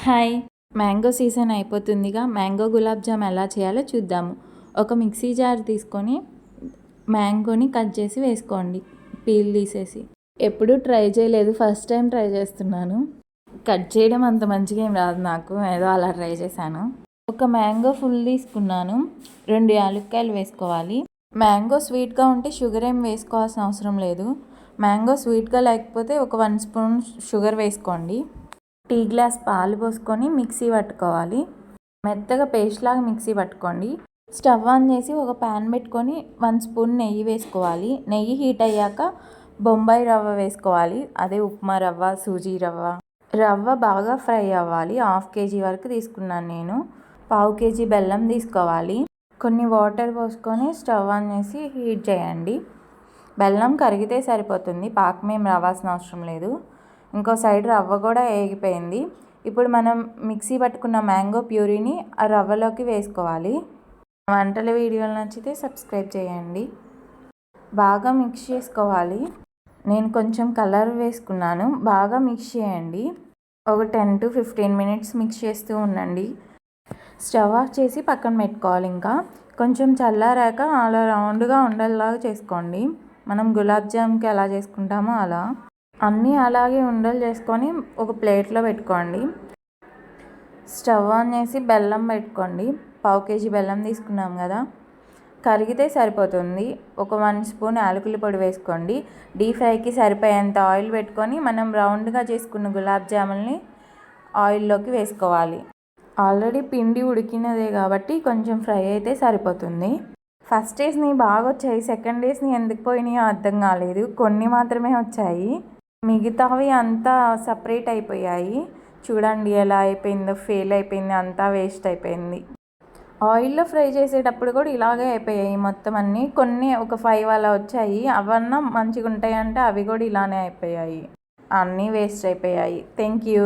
Hi, mango season అయిపోతుందిగా. Mango gulab jamun ఎలా చేయాలో చూద్దాము. ఒక మిక్సీ జార్ తీసుకొని మ్యాంగోని కట్ చేసి వేసుకోండి, పీల్ తీసేసి. ఎప్పుడూ ట్రై చేయలేదు, ఫస్ట్ టైం ట్రై చేస్తున్నాను. కట్ చేయడం అంత మంచిగా ఏం రాదు నాకు, ఏదో అలా ట్రై చేశాను. ఒక మ్యాంగో ఫుల్ తీసుకున్నాను. 2 యాలక్కాయలు వేసుకోవాలి. మ్యాంగో స్వీట్గా ఉంటే షుగర్ ఏం వేసుకోవాల్సిన అవసరం లేదు. మ్యాంగో స్వీట్గా లేకపోతే ఒక 1 స్పూన్ షుగర్ వేసుకోండి. టీ గ్లాస్ పాలు పోసుకొని మిక్సీ పట్టుకోవాలి. మెత్తగా పేస్ట్ లాగా మిక్సీ పట్టుకోండి. స్టవ్ ఆన్ చేసి ఒక ప్యాన్ పెట్టుకొని 1 స్పూన్ నెయ్యి వేసుకోవాలి. నెయ్యి హీట్ అయ్యాక బొంబాయి రవ్వ వేసుకోవాలి. అదే ఉప్మా రవ్వ, సూజీ రవ్వ. రవ్వ బాగా ఫ్రై అవ్వాలి. 1/2 కేజీ వరకు తీసుకున్నాను నేను. 1/2 కేజీ బెల్లం తీసుకోవాలి. కొన్ని వాటర్ పోసుకొని స్టవ్ ఆన్ చేసి హీట్ చేయండి. బెల్లం కరిగితే సరిపోతుంది, పాకం ఏం రావాల్సిన అవసరం లేదు. ఇంకో సైడ్ రవ్వ కూడా వేగిపోయింది. ఇప్పుడు మనం మిక్సీ పట్టుకున్న మ్యాంగో ప్యూరీని ఆ రవ్వలోకి వేసుకోవాలి. వంటల వీడియోలు నచ్చితే సబ్స్క్రైబ్ చేయండి. బాగా మిక్స్ చేసుకోవాలి. నేను కొంచెం కలర్ వేసుకున్నాను. బాగా మిక్స్ చేయండి. ఒక 10 to 15 మినిట్స్ మిక్స్ చేస్తూ ఉండండి. స్టవ్ ఆఫ్ చేసి పక్కన పెట్టుకోవాలి. ఇంకా కొంచెం చల్లారాక అలా రౌండ్గా ఉండేలాగా చేసుకోండి. మనం గులాబ్ జామ్కి ఎలా చేసుకుంటామో అలా అన్నీ అలాగే ఉండలు చేసుకొని ఒక ప్లేట్లో పెట్టుకోండి. స్టవ్ ఆన్ చేసి బెల్లం పెట్టుకోండి. 1/2 కేజీ బెల్లం తీసుకున్నాం కదా, కరిగితే సరిపోతుంది. ఒక 1 స్పూన్ యాలకుల పొడి వేసుకోండి. డీప్ ఫ్రైకి సరిపోయేంత ఆయిల్ పెట్టుకొని మనం రౌండ్గా చేసుకున్న గులాబ్ జాముల్ని ఆయిల్లోకి వేసుకోవాలి. ఆల్రెడీ పిండి ఉడికినదే కాబట్టి కొంచెం ఫ్రై అయితే సరిపోతుంది. ఫస్ట్ డేస్ని బాగా వచ్చాయి, సెకండ్ డేస్ని ఎందుకు పోయినాయో అర్థం కాలేదు. కొన్ని మాత్రమే వచ్చాయి, మిగతావి అంతా సపరేట్ అయిపోయాయి. చూడండి ఎలా అయిపోయిందో, ఫెయిల్ అయిపోయింది, అంతా వేస్ట్ అయిపోయింది. ఆయిల్లో ఫ్రై చేసేటప్పుడు కూడా ఇలాగే అయిపోయాయి మొత్తం అన్నీ. కొన్ని ఒక 5 అలా వచ్చాయి, అవన్నా మంచిగా ఉంటాయంటే అవి కూడా ఇలానే అయిపోయాయి. అన్నీ వేస్ట్ అయిపోయాయి. Thank you.